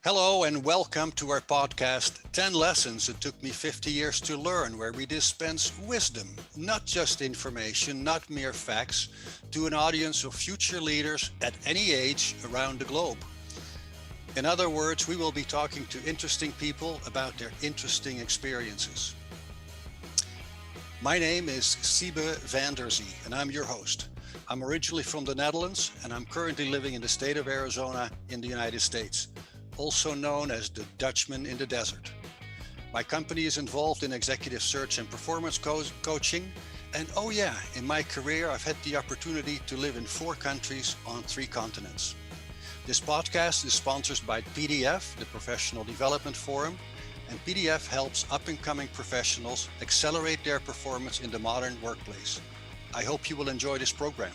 Hello and welcome to our podcast, 10 Lessons It Took Me 50 Years to Learn, where we dispense wisdom, not just information, not mere facts, to an audience of future leaders at any age around the globe. In other words, we will be talking to interesting people about their interesting experiences. My name is Siebe Van Der Zee, and I'm your host. I'm originally from the Netherlands, and I'm currently living in the state of Arizona in the United States, also known as the Dutchman in the desert. My company is involved in executive search and performance coaching. And oh yeah, in my career, I've had the opportunity to live in 4 countries on 3 continents. This podcast is sponsored by PDF, the Professional Development Forum, and PDF helps up-and-coming professionals accelerate their performance in the modern workplace. I hope you will enjoy this program.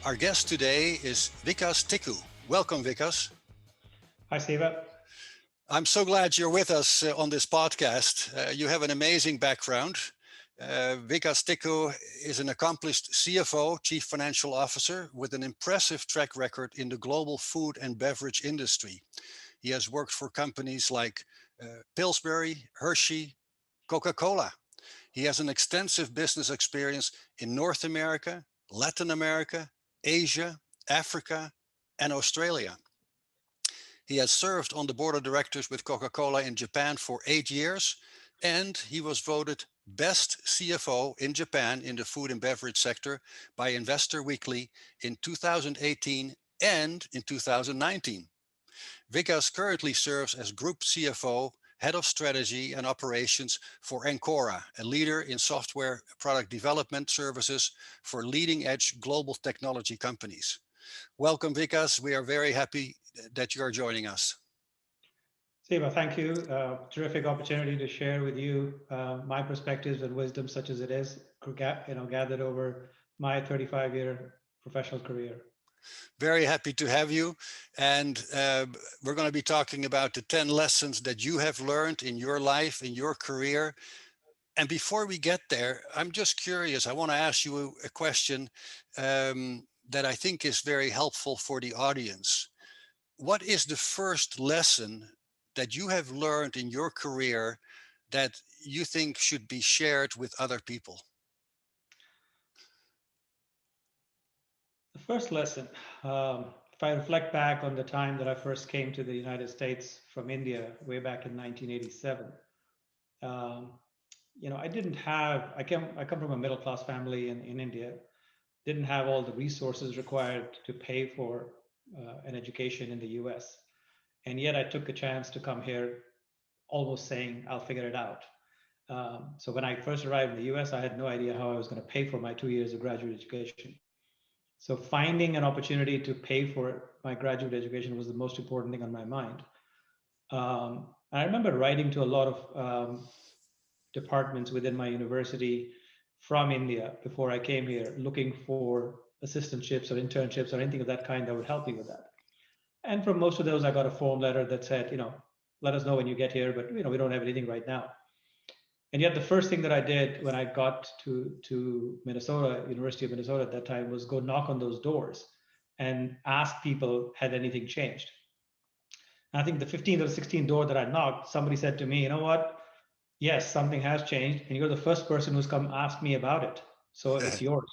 Our guest today is Vikas Tiku. Welcome, Vikas. Hi, Siebe. I'm so glad you're with us on this podcast. You have an amazing background. Vikas Tiku is an accomplished CFO, Chief Financial Officer, with an impressive track record in the global food and beverage industry. He has worked for companies like Pillsbury, Hershey, Coca-Cola. He has an extensive business experience in North America, Latin America, Asia, Africa, and Australia. He has served on the board of directors with Coca-Cola in Japan for 8 years, and he was voted Best CFO in Japan in the food and beverage sector by Investor Weekly in 2018 and in 2019. Vikas currently serves as Group CFO, Head of Strategy and Operations for Ancora, a leader in software product development services for leading-edge global technology companies. Welcome, Vikas. We are very happy that you are joining us. Siebe, thank you. Terrific opportunity to share with you my perspectives and wisdom, such as it is, gathered over my 35-year professional career. Very happy to have you. And we're going to be talking about the 10 lessons that you have learned in your life, in your career. And before we get there, I'm just curious. I want to ask you a question that I think is very helpful for the audience. What is the first lesson that you have learned in your career that you think should be shared with other people? The first lesson, if I reflect back on the time that I first came to the United States from India way back in 1987, I come from a middle-class family in India, didn't have all the resources required to pay for an education in the US. And yet I took a chance to come here almost saying, I'll figure it out. So when I first arrived in the US, I had no idea how I was going to pay for my 2 years of graduate education. So finding an opportunity to pay for my graduate education was the most important thing on my mind. I remember writing to a lot of departments within my university from India before I came here, looking for assistantships or internships or anything of that kind that would help me with that. And from most of those, I got a form letter that said, let us know when you get here, but we don't have anything right now. And yet the first thing that I did when I got to Minnesota, University of Minnesota at that time, was go knock on those doors and ask people, had anything changed? And I think the 15th or 16th door that I knocked, somebody said to me, you know what? Yes, something has changed, and you're the first person who's come ask me about it. So it's yours.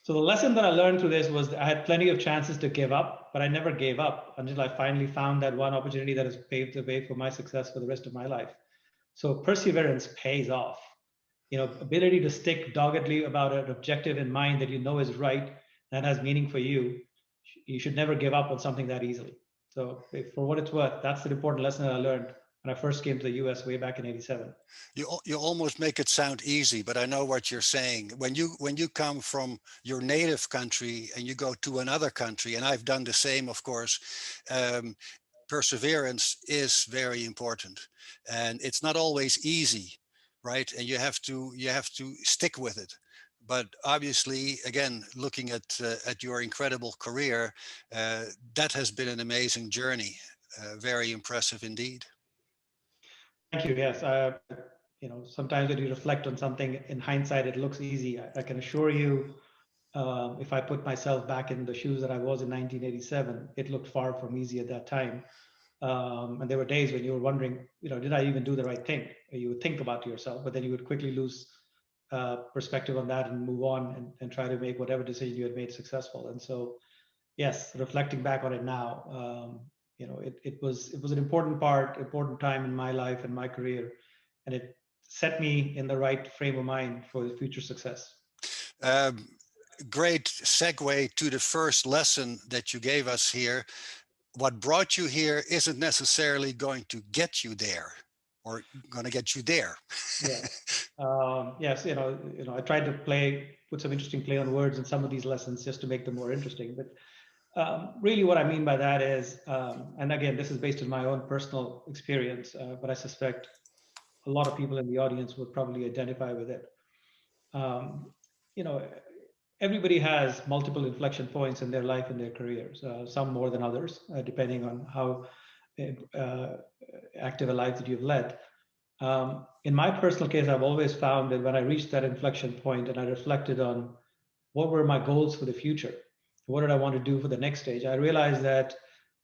So the lesson that I learned through this was that I had plenty of chances to give up, but I never gave up until I finally found that one opportunity that has paved the way for my success for the rest of my life. So perseverance pays off. Ability to stick doggedly about an objective in mind that you know is right, that has meaning for you. You should never give up on something that easily. So for what it's worth, that's the important lesson that I learned when I first came to the US way back in '87. You almost make it sound easy, but I know what you're saying. When you come from your native country and you go to another country, and I've done the same, of course, perseverance is very important, and it's not always easy, right? And you have to stick with it. But obviously, again, looking at your incredible career, that has been an amazing journey. Very impressive indeed. Thank you. Yes. Sometimes when you reflect on something in hindsight, it looks easy. I can assure you, if I put myself back in the shoes that I was in 1987, it looked far from easy at that time. And there were days when you were wondering, did I even do the right thing? You would think about yourself, but then you would quickly lose perspective on that and move on and try to make whatever decision you had made successful. And so, yes, reflecting back on it now, it was an important time in my life and my career, and it set me in the right frame of mind for future success. Great segue to the first lesson that you gave us here. What brought you here isn't necessarily going to get you there, or going to get you there. Yes. Yes. I tried to put some interesting play on words in some of these lessons just to make them more interesting. But really, what I mean by that is, and again, this is based on my own personal experience, but I suspect a lot of people in the audience would probably identify with it. Um, you know, Everybody has multiple inflection points in their life and their careers, some more than others, depending on how active a life that you've led. In my personal case, I've always found that when I reached that inflection point and I reflected on what were my goals for the future, what did I want to do for the next stage, I realized that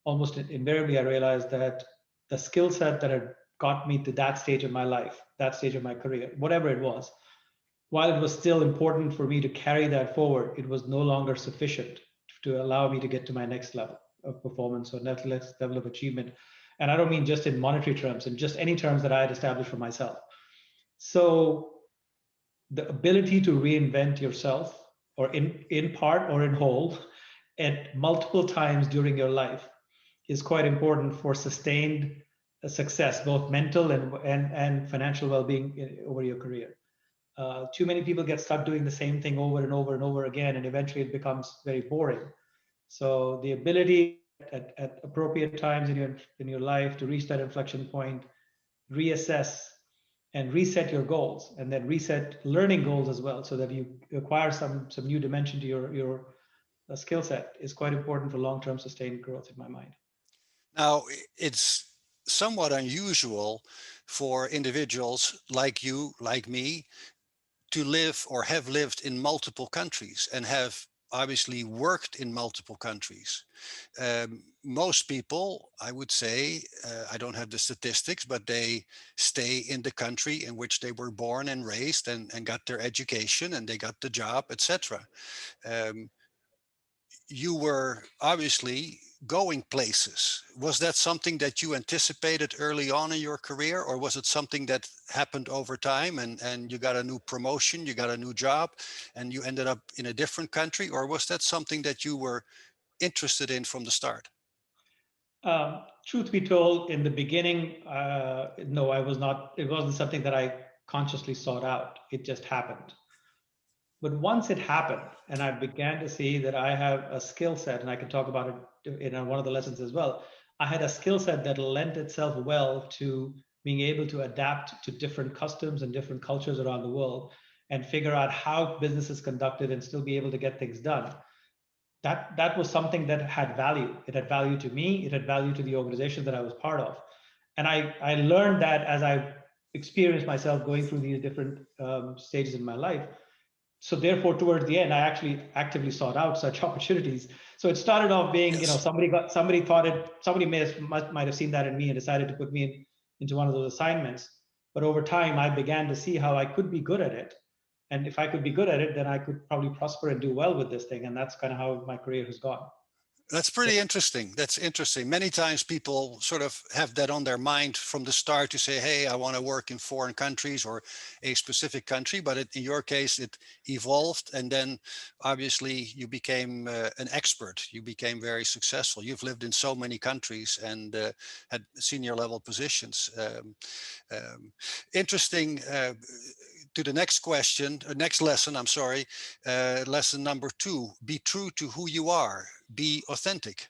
almost invariably, I realized that the skill set that had got me to that stage of my life, that stage of my career, whatever it was, while it was still important for me to carry that forward, it was no longer sufficient to allow me to get to my next level of performance or next level of achievement. And I don't mean just in monetary terms, and just any terms that I had established for myself. So the ability to reinvent yourself, or in part or in whole, at multiple times during your life, is quite important for sustained success, both mental and financial well-being over your career. Too many people get stuck doing the same thing over and over and over again, and eventually it becomes very boring. So the ability at appropriate times in your life to reach that inflection point, reassess and reset your goals, and then reset learning goals as well, so that you acquire some new dimension to your skill set, is quite important for long-term sustained growth in my mind. Now, it's somewhat unusual for individuals like you, like me, to live or have lived in multiple countries and have obviously worked in multiple countries. Most people, I would say, I don't have the statistics, but they stay in the country in which they were born and raised and got their education and they got the job, etc. You were obviously going places. Was that something that you anticipated early on in your career, or was it something that happened over time and you got a new promotion, you got a new job, and you ended up in a different country? Or was that something that you were interested in from the start? Truth be told, in the beginning, no, I was not. It wasn't something that I consciously sought out. It just happened. But once it happened, and I began to see that I have a skill set, and I can talk about it in one of the lessons as well. I had a skill set that lent itself well to being able to adapt to different customs and different cultures around the world and figure out how business is conducted and still be able to get things done. That was something that had value. It had value to me. It had value to the organization that I was part of. And I learned that as I experienced myself going through these different stages in my life. So therefore, towards the end, I actually actively sought out such opportunities. So it started off being, Yes. somebody might have seen that in me and decided to put me into one of those assignments. But over time, I began to see how I could be good at it. And if I could be good at it, then I could probably prosper and do well with this thing. And that's kind of how my career has gone. That's pretty interesting. That's interesting. Many times people sort of have that on their mind from the start to say, hey, I want to work in foreign countries or a specific country. But in your case, it evolved. And then obviously you became an expert. You became very successful. You've lived in so many countries and had senior level positions. Interesting. To the next question, next lesson, I'm sorry, lesson number 2, be true to who you are, be authentic.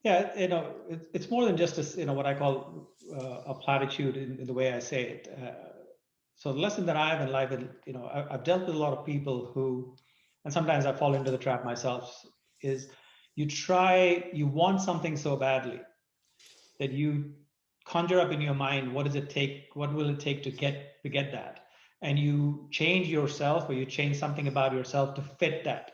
Yeah, it's more than just what I call a platitude in the way I say it. So the lesson that I have in life, and I've dealt with a lot of people who, and sometimes I fall into the trap myself, is you want something so badly that you conjure up in your mind, what will it take to get that? And you change yourself, or you change something about yourself to fit that.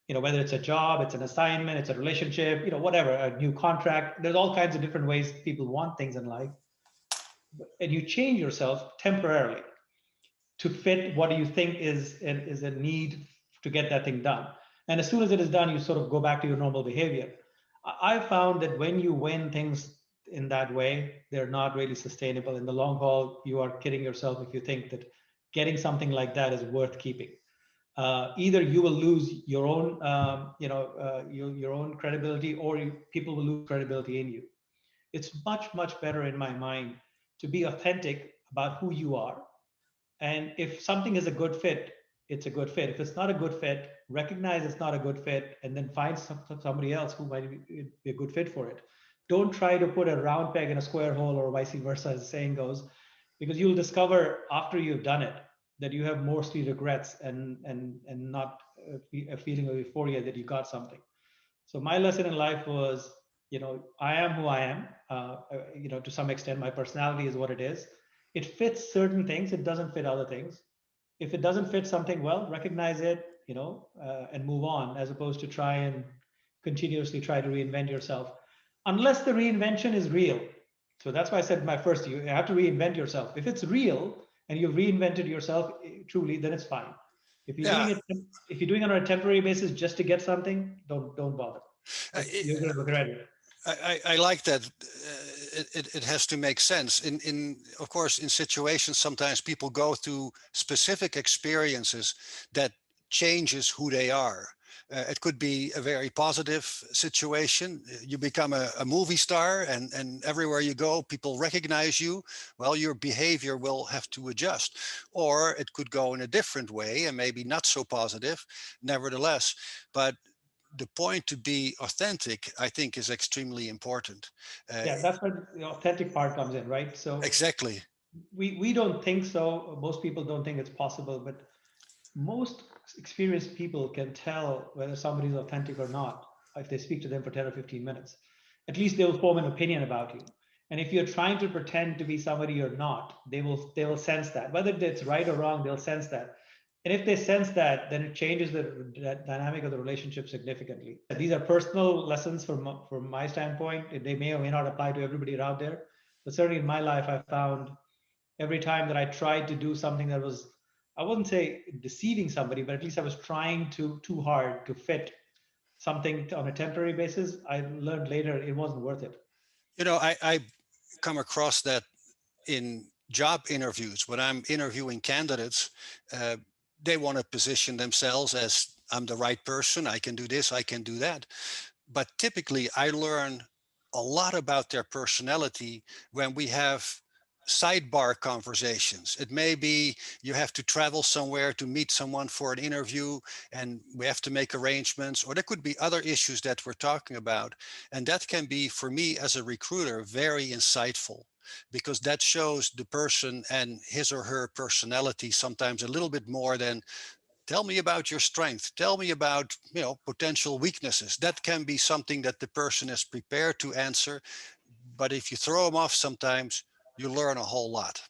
whether it's a job, it's an assignment, it's a relationship, whatever, a new contract. There's all kinds of different ways people want things in life. And you change yourself temporarily to fit what you think is a need to get that thing done. And as soon as it is done, you sort of go back to your normal behavior. I found that when you win things in that way, they're not really sustainable. In the long haul, you are kidding yourself if you think that getting something like that is worth keeping. Either you will lose your own, your own credibility, or people will lose credibility in you. It's much, much better in my mind to be authentic about who you are. And if something is a good fit, it's a good fit. If it's not a good fit, recognize it's not a good fit, and then find somebody else who might be a good fit for it. Don't try to put a round peg in a square hole, or vice versa, as the saying goes, because you'll discover after you've done it that you have mostly regrets and not a feeling of euphoria that you got something. So my lesson in life was, I am who I am. To some extent, my personality is what it is. It fits certain things. It doesn't fit other things. If it doesn't fit something, well, recognize it, and move on, as opposed to try and continuously try to reinvent yourself, unless the reinvention is real. So that's why I said my first, you have to reinvent yourself. If it's real and you've reinvented yourself truly, then it's fine. If you're Yeah, doing it, if you're doing it on a temporary basis just to get something, don't bother. You're going to regret it. I like that. It has to make sense. Of course, in situations, sometimes people go through specific experiences that changes who they are. It could be a very positive situation. You become a movie star, and everywhere you go, people recognize you. Well, your behavior will have to adjust. Or it could go in a different way and maybe not so positive, nevertheless. But the point to be authentic, I think, is extremely important. Uh, Yeah, that's where the authentic part comes in, right? So exactly. we don't think so. Most people don't think it's possible, but most experienced people can tell whether somebody is authentic or not if they speak to them for 10 or 15 minutes. At least they will form an opinion about you. And if you're trying to pretend to be somebody you're not, they will sense that. Whether it's right or wrong, they'll sense that. And if they sense that, then it changes the dynamic of the relationship significantly. These are personal lessons from my standpoint. They may or may not apply to everybody out there. But certainly in my life, I found every time that I tried to do something that was, I wouldn't say deceiving somebody, but at least I was trying too hard to fit something on a temporary basis, I learned later it wasn't worth it. I come across that in job interviews when I'm interviewing candidates. Uh, they want to position themselves as I'm the right person. I can do this. I can do that. But typically, I learn a lot about their personality when we have sidebar conversations. It may be you have to travel somewhere to meet someone for an interview and we have to make arrangements, or there could be other issues that we're talking about. And that can be, for me as a recruiter, very insightful because that shows the person and his or her personality sometimes a little bit more than tell me about your strength, tell me about potential weaknesses. That can be something that the person is prepared to answer, but if you throw them off sometimes, you learn a whole lot.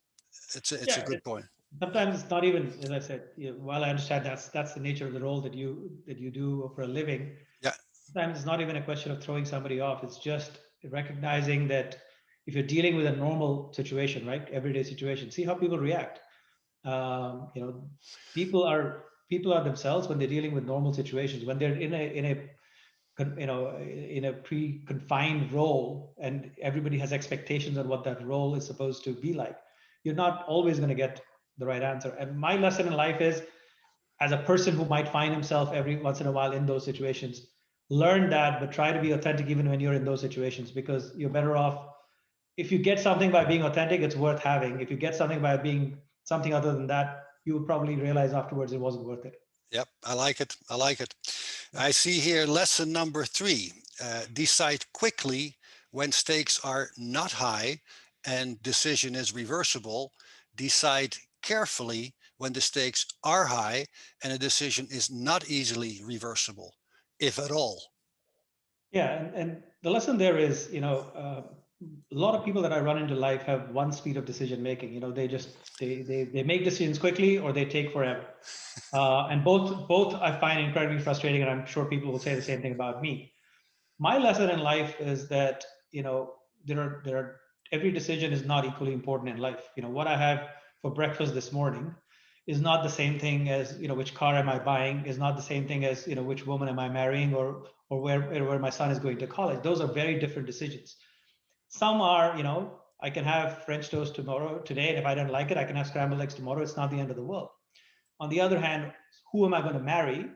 It's a Yeah, good point. sometimes it's not even, as I said, while I understand that's the nature of the role that you do for a living. Yeah. Sometimes it's not even a question of throwing somebody off. It's just recognizing that if you're dealing with a normal situation, right, everyday situation, see how people react. Um, you know, people are people are themselves when they're dealing with normal situations. When they're in a pre-confined role, and everybody has expectations on what that role is supposed to be like, you're not always going to get the right answer. And my lesson in life is, as a person who might find himself every once in a while in those situations, learn that, but try to be authentic even when you're in those situations, because you're better off. If you get something by being authentic, it's worth having. If you get something by being something other than that, you will probably realize afterwards it wasn't worth it. Yep, I like it. I like it. Yeah. I see here lesson number 3. Decide quickly when stakes are not high and decision is reversible. Decide carefully when the stakes are high and a decision is not easily reversible, if at all. Yeah, and the lesson there is, a lot of people that I run into life have one speed of decision making. They just they make decisions quickly or they take forever. And both I find incredibly frustrating, and I'm sure people will say the same thing about me. My lesson in life is that there are every decision is not equally important in life. What I have for breakfast this morning is not the same thing as which car am I buying, is not the same thing as which woman am I marrying, or where my son is going to college. Those are very different decisions. Some are, I can have French toast today, and if I don't like it, I can have scrambled eggs tomorrow. It's not the end of the world. On the other hand, who am I going to marry?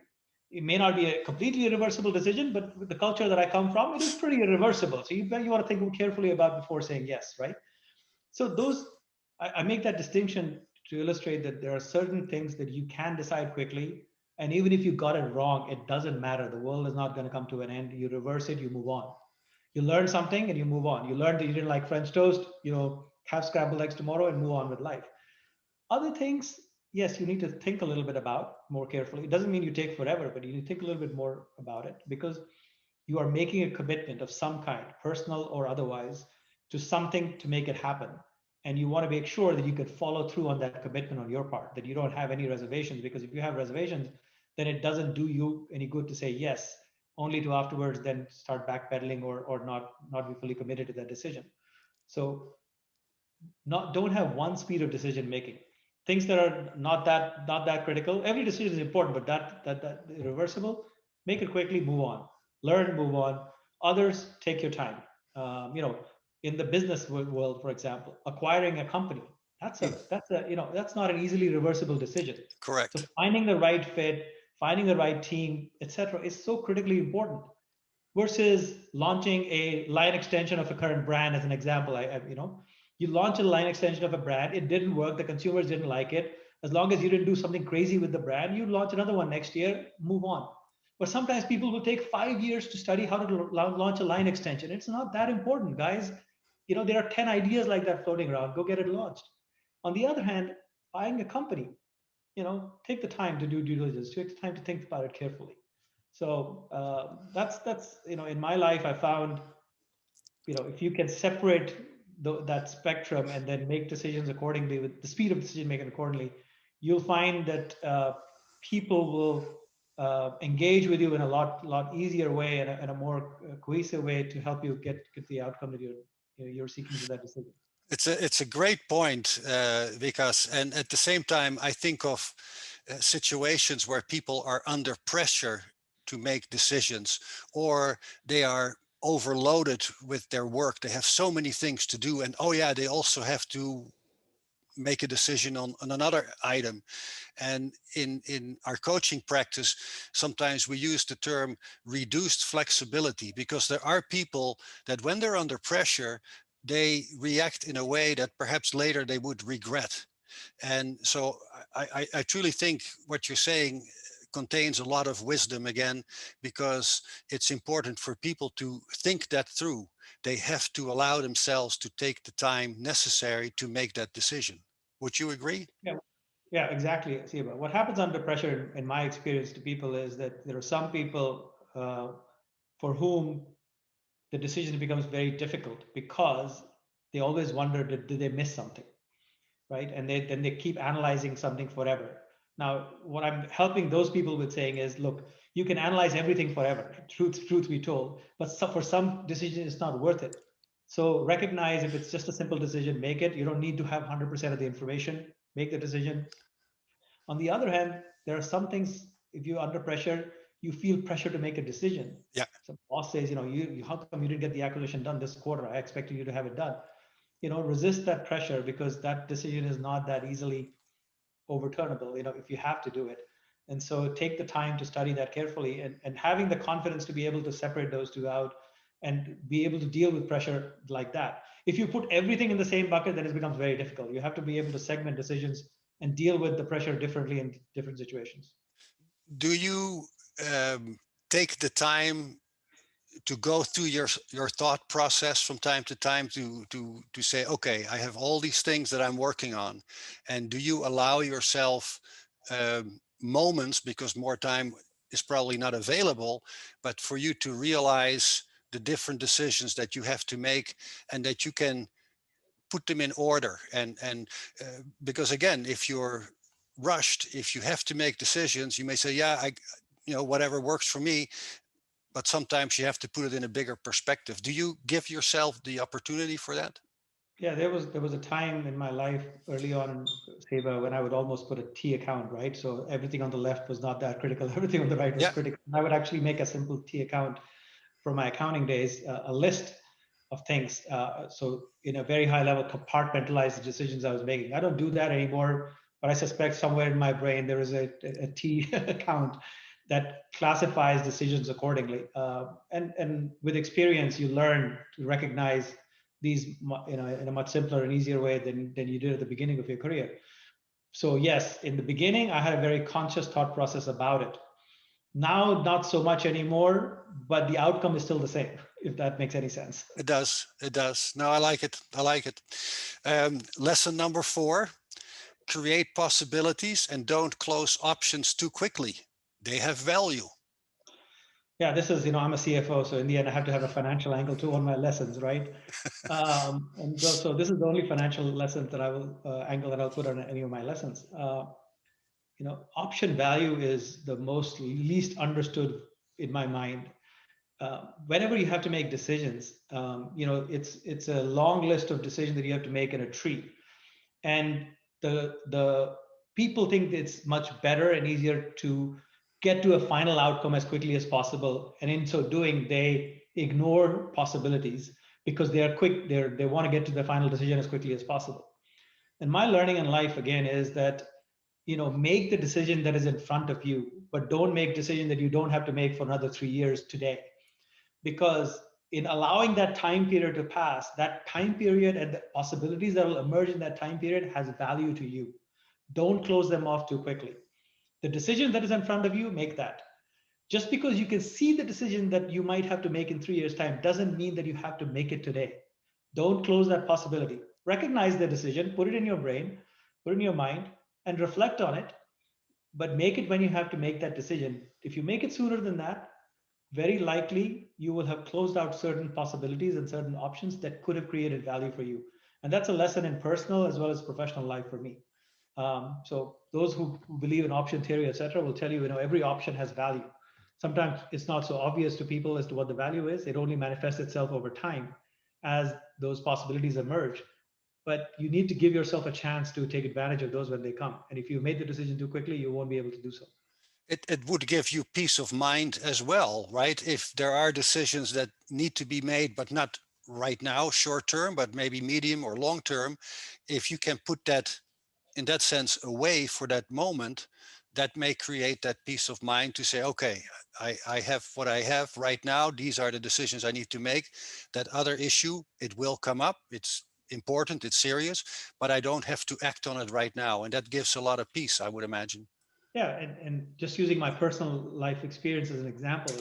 It may not be a completely irreversible decision, but with the culture that I come from, it is pretty irreversible. So you want to think carefully about before saying yes, right? So I make that distinction to illustrate that there are certain things that you can decide quickly, and even if you got it wrong, it doesn't matter. The world is not going to come to an end. You reverse it, you move on. You learn something and you move on. You learn that you didn't like French toast, have scrambled eggs tomorrow and move on with life. Other things, yes, you need to think a little bit about more carefully. It doesn't mean you take forever, but you need to think a little bit more about it because you are making a commitment of some kind, personal or otherwise, to something to make it happen. And you want to make sure that you can follow through on that commitment on your part, that you don't have any reservations. Because if you have reservations, then it doesn't do you any good to say yes, only to afterwards then start backpedaling or not be fully committed to that decision. So not don't have one speed of decision making. Things that are not that critical. Every decision is important, but that irreversible. Make it quickly, move on. Learn, move on. Others, take your time. In the business world, for example, acquiring a company, that's not an easily reversible decision. So Correct. finding the right fit, finding the right team, etc., is so critically important versus launching a line extension of a current brand as an example. You launch a line extension of a brand, it didn't work, the consumers didn't like it. As long as you didn't do something crazy with the brand, you launch another one next year, move on. But sometimes people will take 5 years to study how to launch a line extension. It's not that important, guys. There are 10 ideas like that floating around. Go get it launched. On the other hand, buying a company, take the time to do due diligence, take the time to think about it carefully. So that's in my life I found if you can separate that spectrum and then make decisions accordingly with the speed of decision making accordingly, you'll find that people will engage with you in a lot easier way and a more cohesive way to help you get the outcome that you're seeking with that decision. It's a great point, Vikas. And at the same time, I think of situations where people are under pressure to make decisions, or they are overloaded with their work. They have so many things to do, and oh yeah, they also have to make a decision on another item. And in our coaching practice, sometimes we use the term reduced flexibility, because there are people that when they're under pressure, they react in a way that perhaps later they would regret. And so I truly think what you're saying contains a lot of wisdom again, because it's important for people to think that through. They have to allow themselves to take the time necessary to make that decision. Would you agree? Yeah, yeah, exactly, Siba. What happens under pressure, in my experience, to people is that there are some people for whom the decision becomes very difficult because they always wonder, did they miss something, right? And then they keep analyzing something forever. Now, what I'm helping those people with saying is, look, you can analyze everything forever, truth be told, but for some decisions, it's not worth it. So recognize if it's just a simple decision, make it. You don't need to have 100% of the information, make the decision. On the other hand, there are some things, if you're under pressure, you feel pressure to make a decision. Yeah. So boss says, how come you didn't get the acquisition done this quarter? I expected you to have it done. Resist that pressure because that decision is not that easily overturnable, if you have to do it. And so take the time to study that carefully and having the confidence to be able to separate those two out and be able to deal with pressure like that. If you put everything in the same bucket, then it becomes very difficult. You have to be able to segment decisions and deal with the pressure differently in different situations. Do you take the time to go through your thought process from time to time to say, okay, I have all these things that I'm working on, and do you allow yourself moments, because more time is probably not available, but for you to realize the different decisions that you have to make, and that you can put them in order. And because again, if you're rushed, if you have to make decisions, you may say, yeah, whatever works for me, but sometimes you have to put it in a bigger perspective. Do you give yourself the opportunity for that? Yeah, there was a time in my life early on in Siebe when I would almost put a T account, right? So everything on the left was not that critical, everything on the right was Yeah. critical. And I would actually make a simple T account for my accounting days, a list of things. So in a very high level, compartmentalize the decisions I was making. I don't do that anymore, but I suspect somewhere in my brain there is a T account that classifies decisions accordingly. And with experience, you learn to recognize these, in a much simpler and easier way than you did at the beginning of your career. So yes, in the beginning, I had a very conscious thought process about it. Now, not so much anymore, but the outcome is still the same, if that makes any sense. It does. It does. No, I like it. I like it. Lesson number 4, create possibilities and don't close options too quickly. They have value. Yeah, this is, I'm a CFO, so in the end, I have to have a financial angle to all my lessons, right? And so this is the only financial lesson that I will angle that I'll put on any of my lessons. Option value is the most least understood in my mind. Whenever you have to make decisions, it's a long list of decisions that you have to make in a tree, and the people think it's much better and easier to get to a final outcome as quickly as possible, and in so doing, they ignore possibilities because they are quick. They want to get to the final decision as quickly as possible. And my learning in life again is that make the decision that is in front of you, but don't make decision that you don't have to make for another 3 years today, because in allowing that time period to pass, that time period and the possibilities that will emerge in that time period has value to you. Don't close them off too quickly. The decision that is in front of you, make that. Just because you can see the decision that you might have to make in 3 years' time doesn't mean that you have to make it today. Don't close that possibility. Recognize the decision, put it in your brain, put it in your mind, and reflect on it, but make it when you have to make that decision. If you make it sooner than that, very likely you will have closed out certain possibilities and certain options that could have created value for you. And that's a lesson in personal as well as professional life for me. So those who believe in option theory, etc., will tell you, every option has value. Sometimes it's not so obvious to people as to what the value is. It only manifests itself over time as those possibilities emerge. But you need to give yourself a chance to take advantage of those when they come. And if you made the decision too quickly, you won't be able to do so. It would give you peace of mind as well, right? If there are decisions that need to be made, but not right now, short term, but maybe medium or long term, if you can put that in that sense away for that moment, that may create that peace of mind to say, okay, I have what I have right now. These are the decisions I need to make. That other issue, it will come up. It's important, it's serious, but I don't have to act on it right now. And that gives a lot of peace, I would imagine. Yeah, and just using my personal life experience as an example,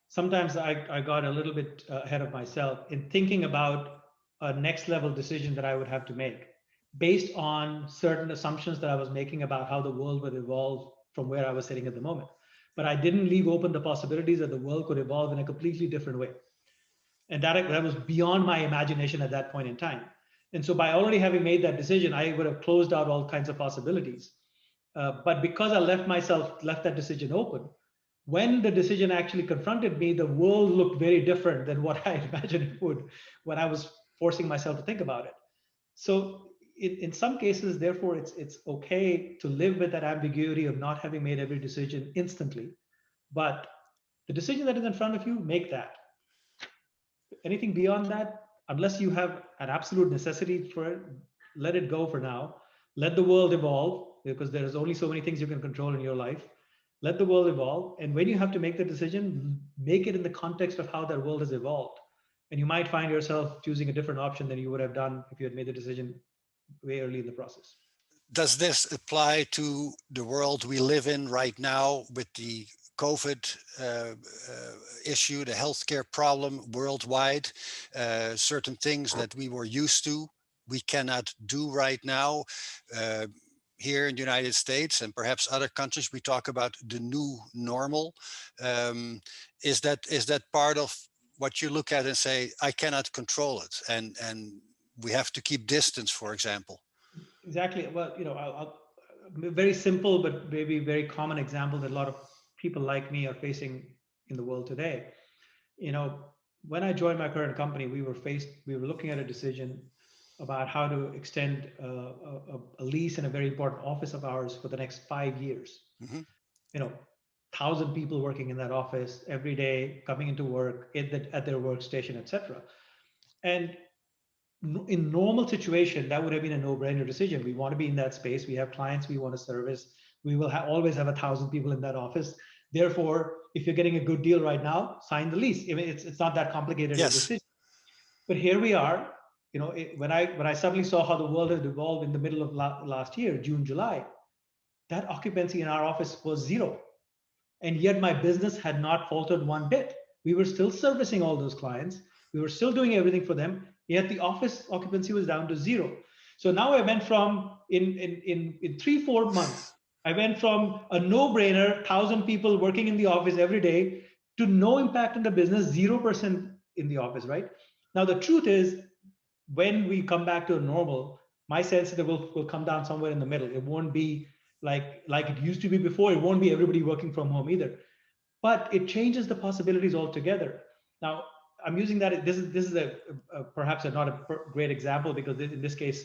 sometimes I got a little bit ahead of myself in thinking about a next level decision that I would have to make based on certain assumptions that I was making about how the world would evolve from where I was sitting at the moment. But I didn't leave open the possibilities that the world could evolve in a completely different way. And that was beyond my imagination at that point in time. And so by already having made that decision, I would have closed out all kinds of possibilities. But because I left that decision open, when the decision actually confronted me, the world looked very different than what I imagined it would when I was forcing myself to think about it. So in some cases, therefore, it's okay to live with that ambiguity of not having made every decision instantly. But the decision that is in front of you, make that. Anything beyond that, unless you have an absolute necessity for it, let it go for now. Let the world evolve, because there is only so many things you can control in your life. Let the world evolve. And when you have to make the decision, make it in the context of how that world has evolved. And you might find yourself choosing a different option than you would have done if you had made the decision way early in the process. Does this apply to the world we live in right now with the COVID issue, the healthcare problem worldwide? Certain things that we were used to, we cannot do right now. Uh, Here in the United States and perhaps other countries, we talk about the new normal. Is that part of what you look at and say, I cannot control it, and we have to keep distance, for example. Exactly. Well, a very simple but maybe very common example that a lot of people like me are facing in the world today. You know, when I joined my current company, we were looking at a decision about how to extend a lease in a very important office of ours for the next 5 years. Mm-hmm. 1,000 people working in that office every day, coming into work at their workstation, etc. And in normal situation, that would have been a no-brainer decision. We want to be in that space. We have clients we want to service. We will always have 1,000 people in that office. Therefore, if you're getting a good deal right now, sign the lease. I mean, it's not that complicated a Yes. decision. But here we are. When I suddenly saw how the world had evolved in the middle of last year, June, July, that occupancy in our office was zero. And yet my business had not faltered one bit. We were still servicing all those clients. We were still doing everything for them. Yet the office occupancy was down to zero. So now I went from in 3-4 months, I went from a no-brainer, 1,000 people working in the office every day to no impact on the business, 0% in the office, right? Now the truth is, when we come back to a normal, my sense is that will come down somewhere in the middle. It won't be like it used to be before. It won't be everybody working from home either, but it changes the possibilities altogether. Now I'm using that. This is perhaps not a great example, because in this case,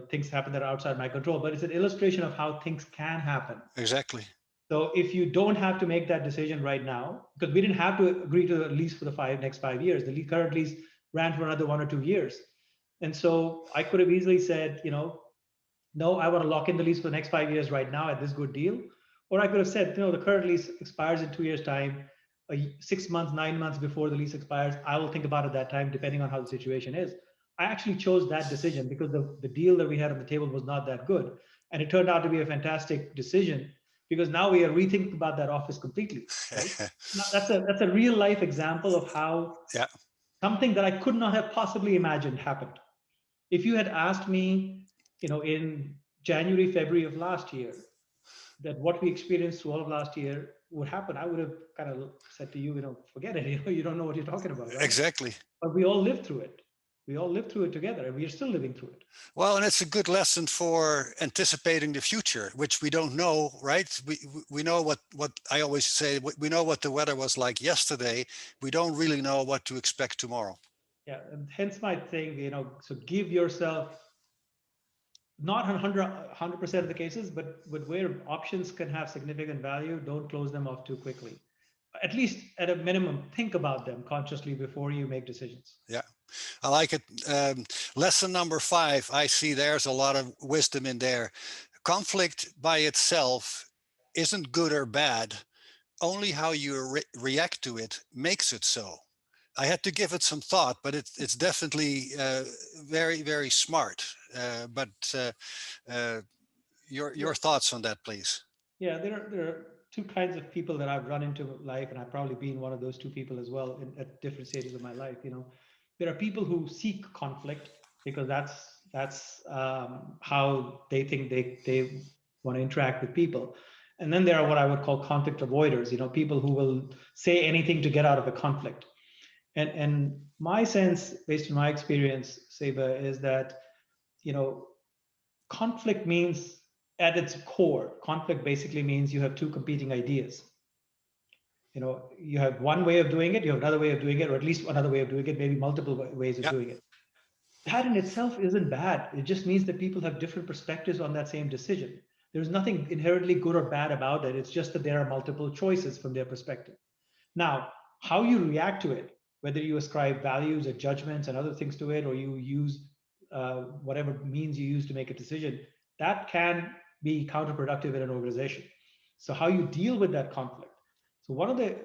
things happen that are outside my control, but it's an illustration of how things can happen. Exactly. So if you don't have to make that decision right now, because we didn't have to agree to a lease for the next 5 years, the current lease ran for another 1 or 2 years. And so I could have easily said, no, I want to lock in the lease for the next 5 years right now at this good deal. Or I could have said, the current lease expires in 2 years' time, 6 months, 9 months before the lease expires. I will think about it that time, depending on how the situation is. I actually chose that decision because the deal that we had on the table was not that good. And it turned out to be a fantastic decision, because now we are rethinking about that office completely, right? Now, that's a real life example of how Yeah. something that I could not have possibly imagined happened. If you had asked me, in January, February of last year, that what we experienced through all of last year would happen, I would have kind of said to you, forget it. You don't know what you're talking about, right? Exactly. But we all lived through it. We all lived through it together, and we are still living through it. Well, and it's a good lesson for anticipating the future, which we don't know, right? We know what I always say, we know what the weather was like yesterday. We don't really know what to expect tomorrow. Yeah, and hence my thing, so give yourself, not 100% of the cases, but where options can have significant value, don't close them off too quickly. At least at a minimum, think about them consciously before you make decisions. Yeah, I like it. Lesson number 5, I see there's a lot of wisdom in there. Conflict by itself isn't good or bad. Only how you react to it makes it so. I had to give it some thought, but it's definitely very, very smart. But your thoughts on that, please. Yeah, there are two kinds of people that I've run into in life, and I've probably been one of those two people as well at different stages of my life. There are people who seek conflict because that's how they think they want to interact with people. And then there are what I would call conflict avoiders, people who will say anything to get out of a conflict. And my sense, based on my experience, Siebe, is that, conflict means, at its core, conflict basically means you have two competing ideas. You have one way of doing it, you have another way of doing it, or at least another way of doing it, maybe multiple ways of doing it. That in itself isn't bad. It just means that people have different perspectives on that same decision. There's nothing inherently good or bad about it. It's just that there are multiple choices from their perspective. Now, how you react to it, whether you ascribe values or judgments and other things to it, or you use whatever means you use to make a decision, that can be counterproductive in an organization. So how you deal with that conflict. So one of the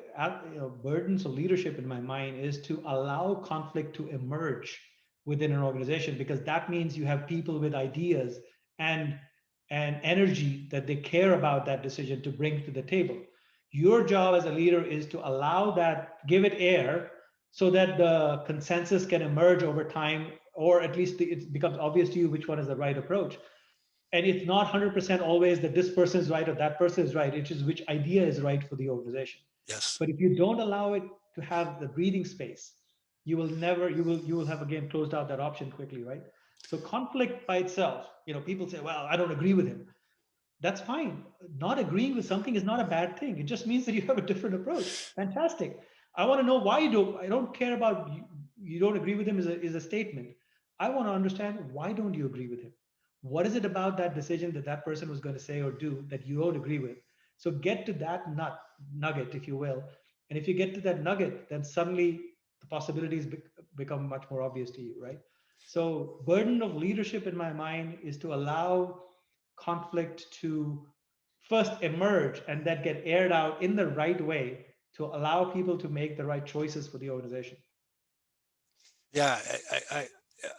burdens of leadership in my mind is to allow conflict to emerge within an organization, because that means you have people with ideas and energy that they care about that decision to bring to the table. Your job as a leader is to allow that, give it air, so that the consensus can emerge over time, or at least it becomes obvious to you which one is the right approach. And it's not 100% always that this person is right or that person is right. It's just which idea is right for the organization. Yes. But if you don't allow it to have the breathing space, you will have again closed out that option quickly, right? So conflict by itself, people say, well, I don't agree with him. That's fine. Not agreeing with something is not a bad thing. It just means that you have a different approach. Fantastic. I want to know why you don't. I don't care about you don't agree with him is a statement. I want to understand, why don't you agree with him? What is it about that decision that that person was going to say or do that you don't agree with? So get to that nugget, if you will. And if you get to that nugget, then suddenly the possibilities become much more obvious to you, right? So burden of leadership in my mind is to allow conflict to first emerge and then get aired out in the right way to allow people to make the right choices for the organization. Yeah,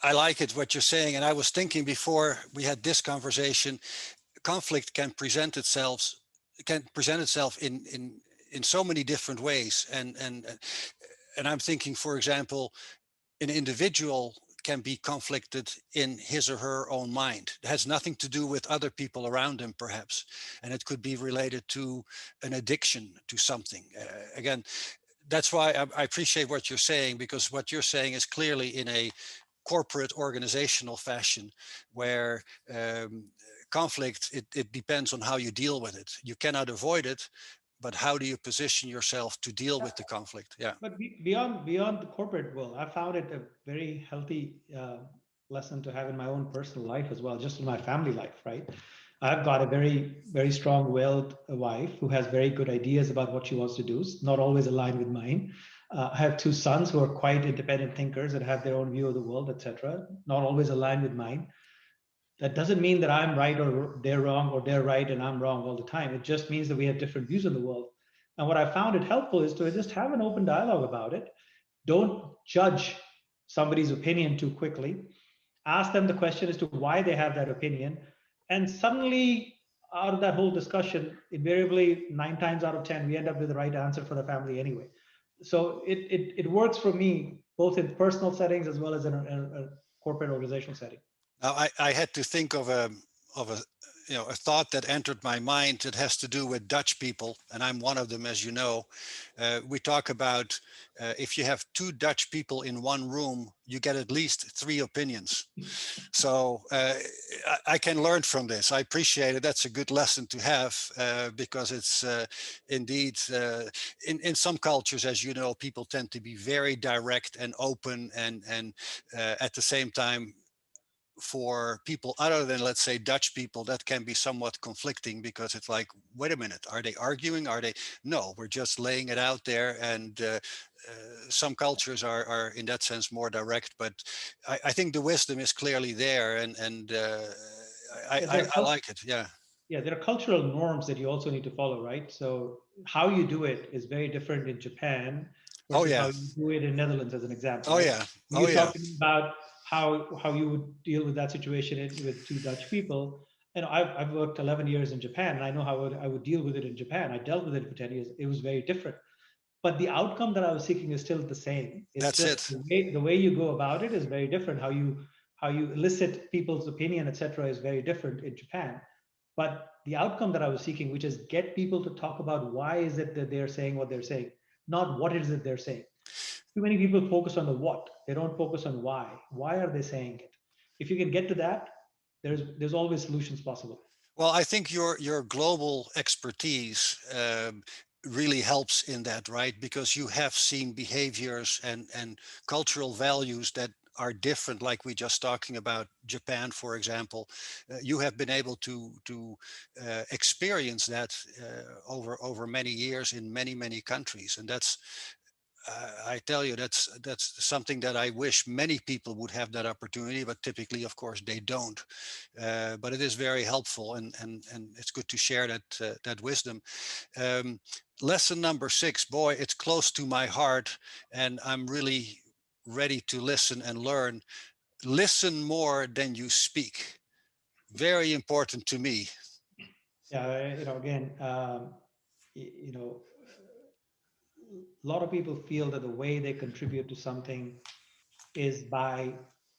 I like it what you're saying. And I was thinking before we had this conversation, conflict can present itself in so many different ways. And I'm thinking, for example, an individual can be conflicted in his or her own mind. It has nothing to do with other people around him, perhaps. And it could be related to an addiction to something. Again, that's why I appreciate what you're saying, because what you're saying is clearly in a corporate organizational fashion where conflict, it depends on how you deal with it. You cannot avoid it, but how do you position yourself to deal with the conflict? Yeah. But beyond the corporate world, I found it a very healthy lesson to have in my own personal life as well, just in my family life, right? I've got a very strong-willed wife who has very good ideas about what she wants to do, not always aligned with mine. I have two sons who are quite independent thinkers and have their own view of the world, etc., not always aligned with mine. That doesn't mean that I'm right or they're wrong, or they're right and I'm wrong all the time. It just means that we have different views on the world. And what I found it helpful is to just have an open dialogue about it. Don't judge somebody's opinion too quickly. Ask them the question as to why they have that opinion. And suddenly, out of that whole discussion, invariably 9 times out of 10, we end up with the right answer for the family anyway. So it works for me both in personal settings as well as in a corporate organizational setting. Now, I had to think of a a thought that entered my mind that has to do with Dutch people, and I'm one of them, as you know. We talk about if you have two Dutch people in one room, you get at least three opinions. So I can learn from this. I appreciate it. That's a good lesson to have because it's indeed in some cultures, as you know, people tend to be very direct and open, and at the same time, for people other than, let's say, Dutch people, that can be somewhat conflicting, because it's like, wait a minute, are they arguing? Are they? No, we're just laying it out there. And some cultures are in that sense more direct, but I think the wisdom is clearly there, and Yeah, there I are like it. Yeah. yeah, there are cultural norms that you also need to follow, right? So how you do it is very different in Japan Oh versus how yeah. you do it in Netherlands, as an example, Oh right? yeah. Oh You yeah. talked to me about how you would deal with that situation with two Dutch people. And I've worked 11 years in Japan, and I know how I would deal with it in Japan. I dealt with it for 10 years. It was very different. But the outcome that I was seeking is still the same. It's That's just it. the way you go about it is very different. How you elicit people's opinion, etc., is very different in Japan. But the outcome that I was seeking, which is get people to talk about why is it that they're saying what they're saying, not what is it they're saying. Too many people focus on the what. They don't focus on why. Why are they saying it? If you can get to that, there's always solutions possible. Well, I think your global expertise really helps in that, right? Because you have seen behaviors and cultural values that are different, like we just talking about Japan, for example. You have been able to experience that over many years in many countries, and that's I tell you, that's something that I wish many people would have that opportunity, but typically, of course, they don't. But it is very helpful, and it's good to share that wisdom. Um, Lesson number 6, boy, it's close to my heart, and I'm really ready to listen and learn. Listen more than you speak. Very important to me. Yeah, again, a lot of people feel that the way they contribute to something is by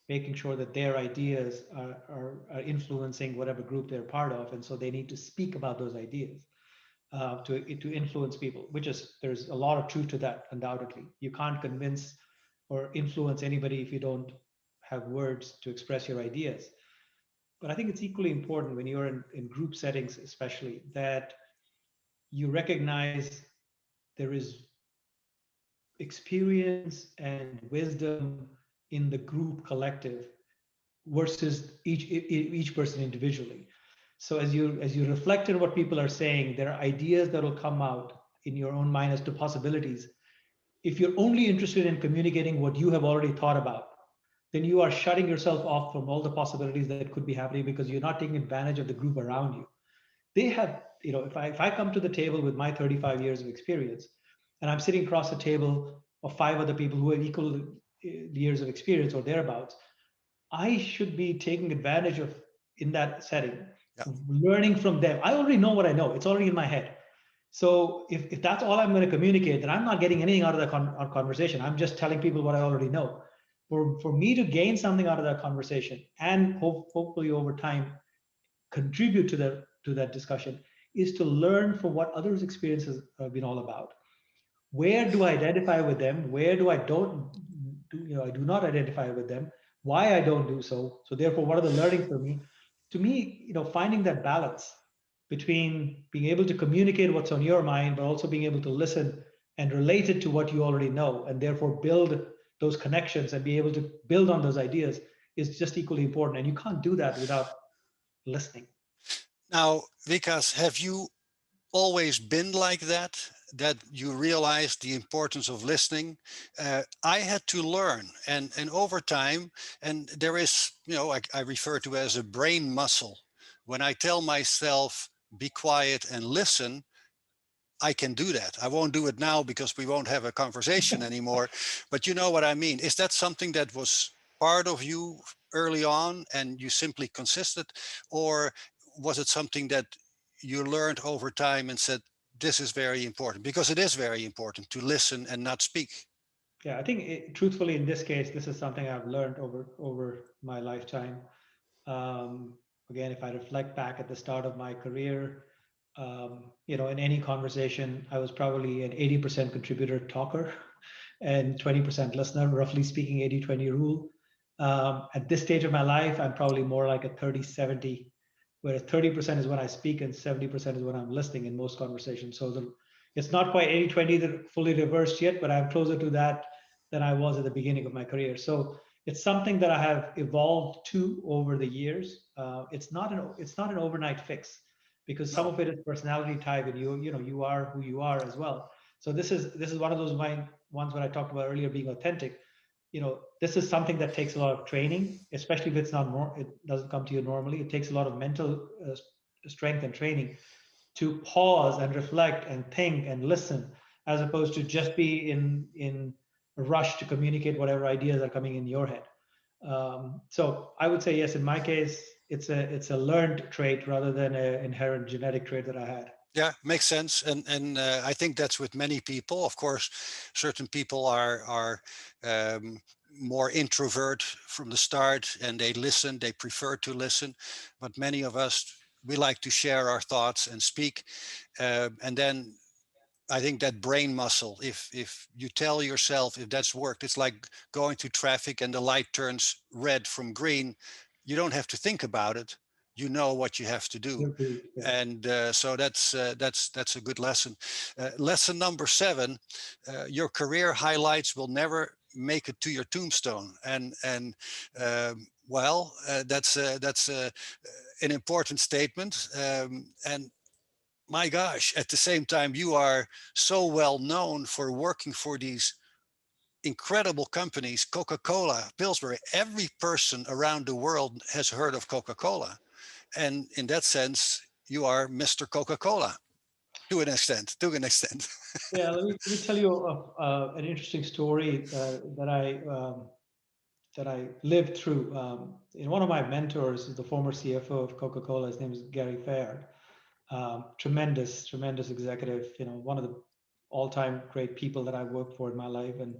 making sure that their ideas are influencing whatever group they're part of, and so they need to speak about those ideas to influence people. Which is there's a lot of truth to that. Undoubtedly, you can't convince or influence anybody if you don't have words to express your ideas. But I think it's equally important when you're in group settings, especially, that you recognize there is experience and wisdom in the group collective versus each person individually. So as you reflect on what people are saying, there are ideas that will come out in your own mind as to possibilities. If you're only interested in communicating what you have already thought about, then you are shutting yourself off from all the possibilities that could be happening because you're not taking advantage of the group around you. They have, if I come to the table with my 35 years of experience and I'm sitting across a table of five other people who have equal years of experience or thereabouts, I should be taking advantage of in that setting, Yeah. learning from them. I already know what I know. It's already in my head. So if that's all I'm going to communicate, then I'm not getting anything out of that conversation. I'm just telling people what I already know. For me to gain something out of that conversation and hopefully over time contribute to that discussion is to learn from what others' experiences have been all about. Where do I identify with them? Where do I don't do, I do not identify with them? Why I don't do so? So therefore, what are the learnings for me? To me, finding that balance between being able to communicate what's on your mind, but also being able to listen and relate it to what you already know, and therefore build those connections and be able to build on those ideas is just equally important. And you can't do that without listening. Now, Vikas, have you always been like that you realized the importance of listening? I had to learn, and over time, and there is, I refer to as a brain muscle. When I tell myself, be quiet and listen, I can do that. I won't do it now because we won't have a conversation anymore, but you know what I mean. Is that something that was part of you early on and you simply consisted, or was it something that you learned over time and said, this is very important? Because it is very important to listen and not speak. Yeah, I think truthfully, in this case, this is something I've learned over my lifetime. Um, Again, if I reflect back at the start of my career, in any conversation, I was probably an 80% contributor talker and 20% listener, roughly speaking, 80-20 rule. At this stage of my life, I'm probably more like a 30-70, where 30% is when I speak and 70% is when I'm listening in most conversations. So it's not quite 80-20 that fully reversed yet, but I'm closer to that than I was at the beginning of my career. So it's something that I have evolved to over the years. It's not an overnight fix because some No. of it is personality type, and you are who you are as well. So this is one of those ones when I talked about earlier being authentic. This is something that takes a lot of training, especially if it doesn't come to you normally. It takes a lot of mental strength and training to pause and reflect and think and listen, as opposed to just be in a rush to communicate whatever ideas are coming in your head. So I would say yes. In my case, it's a learned trait rather than an inherent genetic trait that I had. Yeah, makes sense, and I think that's with many people. Of course, certain people are more introvert from the start, and they listen. They prefer to listen, but many of us, we like to share our thoughts and speak, and then I think that brain muscle, if you tell yourself, if that's worked, it's like going through traffic and the light turns red from green. You don't have to think about it. You know what you have to do, Agreed. Yeah. and so that's a good lesson. Lesson number 7: your career highlights will never make it to your tombstone, and that's an important statement, and my gosh, at the same time, you are so well known for working for these incredible companies, Coca-Cola, Pillsbury. Every person around the world has heard of Coca-Cola. And in that sense, you are Mr. Coca-Cola to an extent, Yeah, let me tell you an interesting story that I lived through. One of my mentors is the former CFO of Coca-Cola. His name is Gary Fair. Tremendous executive. One of the all-time great people that I've worked for in my life, and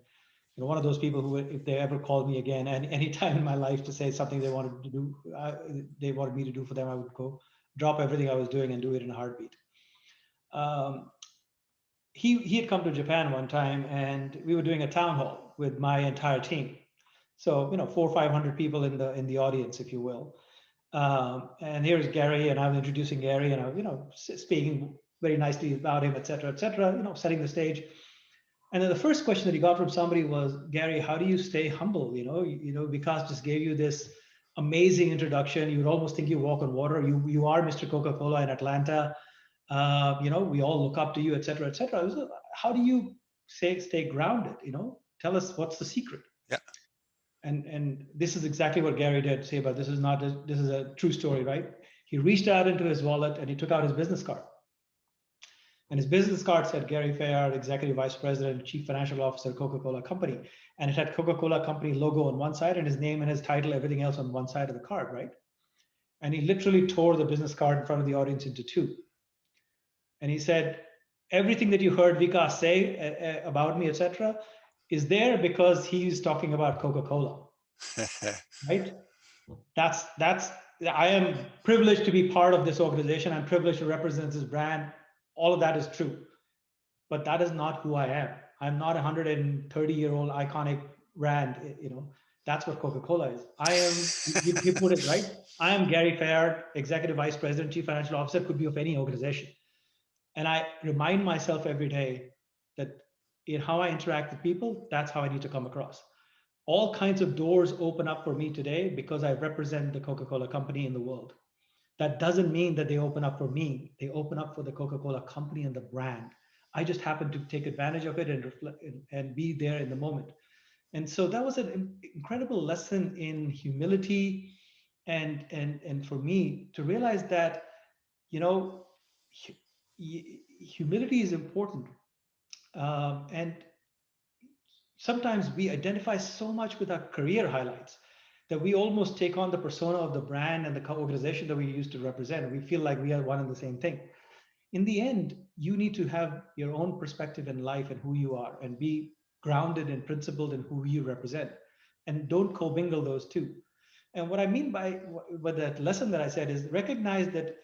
one of those people who, if they ever called me again, and any time in my life to say something they wanted me to do for them, I would go drop everything I was doing and do it in a heartbeat. Um, he had come to Japan one time, and we were doing a town hall with my entire team. So 400 or 500 people in the audience, if you will. And here's Gary, and I was introducing Gary, and I was speaking very nicely about him, et cetera, setting the stage. And then the first question that he got from somebody was, Gary, how do you stay humble? Vikas just gave you this amazing introduction. You would almost think you walk on water. You are Mr. Coca-Cola in Atlanta. We all look up to you, et cetera, et cetera. How do you stay grounded? Tell us what's the secret. Yeah. And this is exactly what Gary did. Siebe, this is a true story, right? He reached out into his wallet and he took out his business card. And his business card said Gary Fayard, Executive Vice President, Chief Financial Officer, Coca-Cola Company. And it had Coca-Cola Company logo on one side and his name and his title, everything else on one side of the card, right? And he literally tore the business card in front of the audience into two. And he said, everything that you heard Vikas say about me, etc., is there because he's talking about Coca-Cola, right? That's I am privileged to be part of this organization. I'm privileged to represent this brand. All of that is true, but that is not who I am. I'm not a 130-year-old iconic brand. That's what Coca-Cola is. I am. You put it right. I am Gary Fayard, Executive Vice President, Chief Financial Officer. Could be of any organization. And I remind myself every day that in how I interact with people, that's how I need to come across. All kinds of doors open up for me today because I represent the Coca-Cola Company in the world. That doesn't mean that they open up for me. They open up for the Coca-Cola Company and the brand. I just happen to take advantage of it and reflect and be there in the moment. And so that was an incredible lesson in humility, and for me to realize that, humility is important. And sometimes we identify so much with our career highlights that we almost take on the persona of the brand and the organization that we used to represent. We feel like we are one and the same thing. In the end, you need to have your own perspective in life and who you are and be grounded and principled in who you represent. And don't commingle those two. And what I mean by that lesson that I said is recognize that,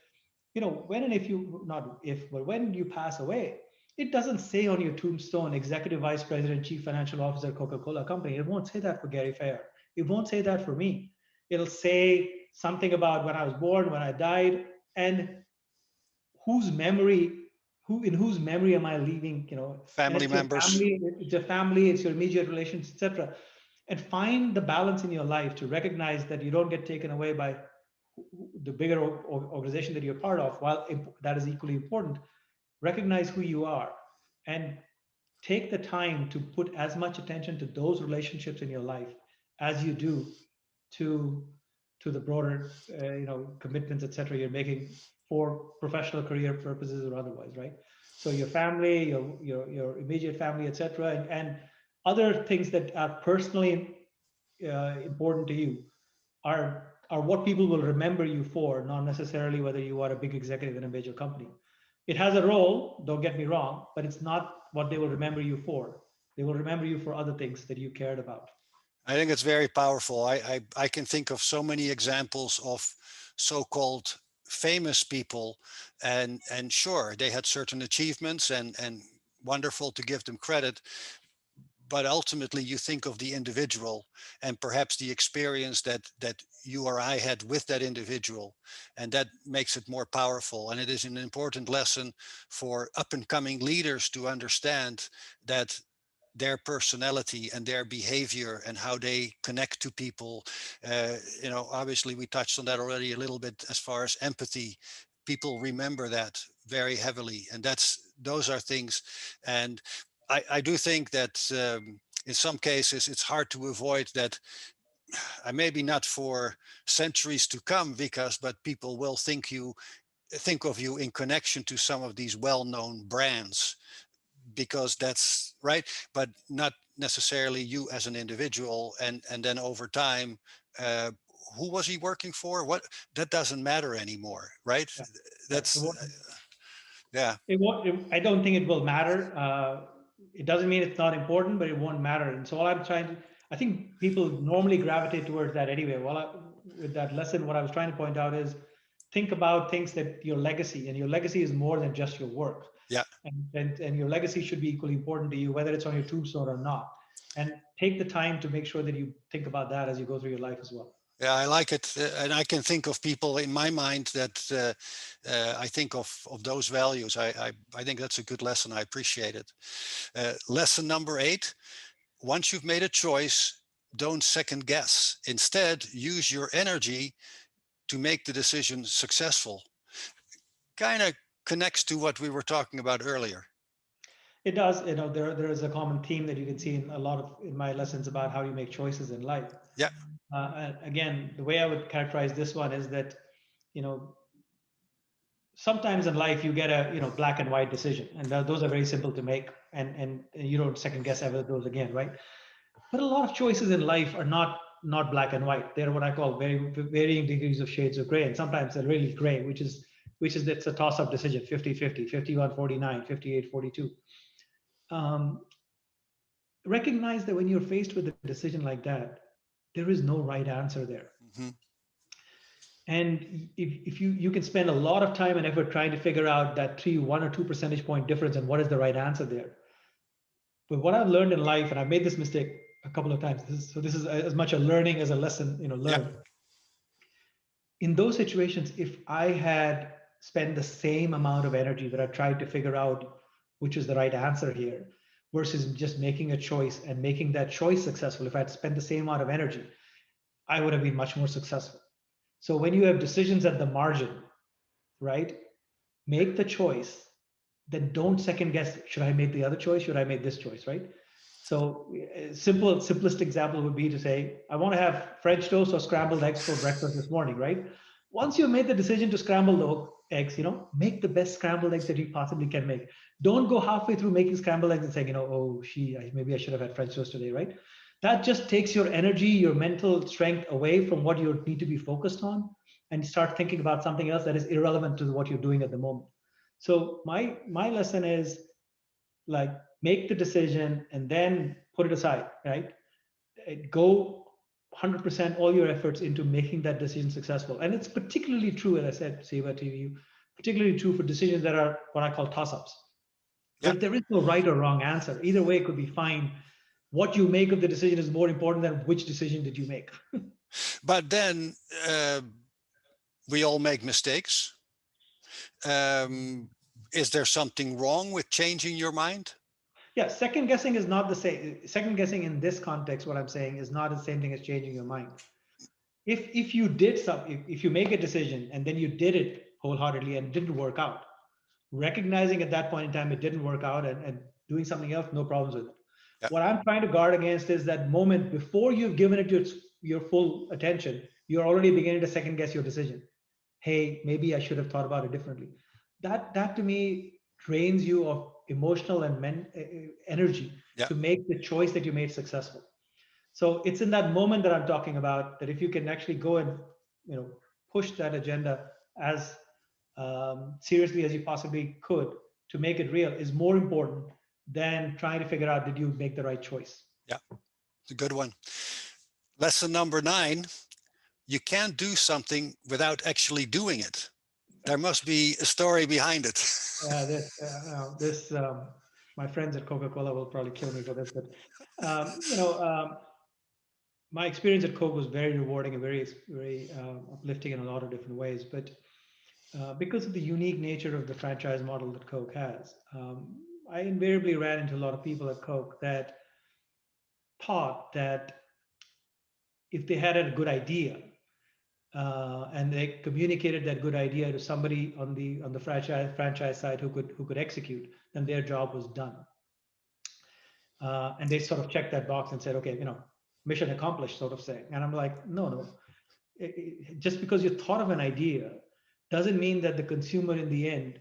when and if you, not if, but when you pass away, it doesn't say on your tombstone, Executive Vice President, Chief Financial Officer, Coca-Cola Company. It won't say that for Gary Fayard. It won't say that for me. It'll say something about when I was born, when I died, and in whose memory am I leaving? Family and members. it's your family, it's your immediate relations, etc. And find the balance in your life to recognize that you don't get taken away by the bigger organization that you're part of. While that is equally important, recognize who you are and take the time to put as much attention to those relationships in your life as you do to the broader commitments, etc., you're making for professional career purposes or otherwise, right? So your family, your immediate family, etc., and other things that are personally important to you are what people will remember you for, not necessarily whether you are a big executive in a major company. It has a role, don't get me wrong, but it's not what they will remember you for. They will remember you for other things that you cared about. I think it's very powerful. I can think of so many examples of so-called famous people, and sure, they had certain achievements and wonderful to give them credit, but ultimately you think of the individual and perhaps the experience that you or I had with that individual, and that makes it more powerful. And it is an important lesson for up and coming leaders to understand that their personality and their behavior and how they connect to people. Obviously we touched on that already a little bit as far as empathy. People remember that very heavily, and those are things. And I do think that in some cases it's hard to avoid that. Maybe not for centuries to come, Vikas, but people will think of you in connection to some of these well-known brands, because that's right, but not necessarily you as an individual. And then over time, who was he working for? What, that doesn't matter anymore, right? Yeah. That's yeah. I don't think it will matter. It doesn't mean it's not important, but it won't matter. And so all I'm trying to, I think people normally gravitate towards that anyway. With that lesson, what I was trying to point out is think about things that your legacy, and your legacy is more than just your work. Yeah. and your legacy should be equally important to you, whether it's on your tombstone or not. And take the time to make sure that you think about that as you go through your life as well. Yeah, I like it, and I can think of people in my mind that I think of those values. I think that's a good lesson. I appreciate it. Lesson number 8: once you've made a choice, don't second guess. Instead, use your energy to make the decision successful. Kind of connects to what we were talking about earlier. It does. There is a common theme that you can see in a lot of in my lessons about how you make choices in life. Yeah, And again, the way I would characterize this one is that, you know, sometimes in life you get a black and white decision, and those are very simple to make, and you don't second guess ever those again, right? But a lot of choices in life are not black and white. They're what I call varying degrees of shades of gray, and sometimes they're really gray, which is it's a toss-up decision: 50-50, 51-49, 58-42. um, Recognize that when you're faced with a decision like that, there is no right answer there. mm-hmm. And if you can spend a lot of time and effort trying to figure out that 1 or 2 percentage point difference and what is the right answer there. But what I've learned in life, and I've made this mistake a couple of times, this is as much a learning as a lesson, Yeah, learned. In those situations, if I had spent the same amount of energy that I tried to figure out which is the right answer here, versus just making a choice and making that choice successful, if I had spent the same amount of energy, I would have been much more successful. So when you have decisions at the margin, right, make the choice, then don't second guess, should I make the other choice? Should I make this choice, right? So simplest example would be to say, I want to have French toast or scrambled eggs for breakfast this morning, right? Once you've made the decision to scramble the eggs, make the best scrambled eggs that you possibly can make. Don't go halfway through making scrambled eggs and saying, oh, maybe I should have had French toast today, right? That just takes your energy, your mental strength away from what you need to be focused on, and start thinking about something else that is irrelevant to what you're doing at the moment. So my lesson is, like, make the decision and then put it aside, right? Go 100% all your efforts into making that decision successful. And it's particularly true, as I said, Siebe, to you, particularly true for decisions that are what I call toss-ups, yeah. where there is no right or wrong answer. Either way, it could be fine. What you make of the decision is more important than which decision did you make. But then we all make mistakes. Is there something wrong with changing your mind? Yeah, second guessing is not the same. Second guessing in this context, what I'm saying, is not the same thing as changing your mind. If you did something, if you make a decision and then you did it wholeheartedly and it didn't work out, recognizing at that point in time it didn't work out, and doing something else, no problems with it. Yeah. What I'm trying to guard against is that moment before you've given it your full attention, you're already beginning to second guess your decision. Hey, maybe I should have thought about it differently. That to me drains you of emotional and energy Yeah. to make the choice that you made successful. So it's in that moment that I'm talking about, that if you can actually go and push that agenda as seriously as you possibly could to make it real, is more important than trying to figure out, did you make the right choice? Yeah, it's a good one. Lesson number 9: you can't do something without actually doing it. There must be a story behind it. My friends at Coca-Cola will probably kill me for this, but my experience at Coke was very rewarding and very uplifting in a lot of different ways. But because of the unique nature of the franchise model that Coke has, I invariably ran into a lot of people at Coke that thought that if they had a good idea and they communicated that good idea to somebody on the franchise side who could execute, then their job was done. And they sort of checked that box and said, okay, mission accomplished, sort of thing. And I'm like, no. Just because you thought of an idea doesn't mean that the consumer in the end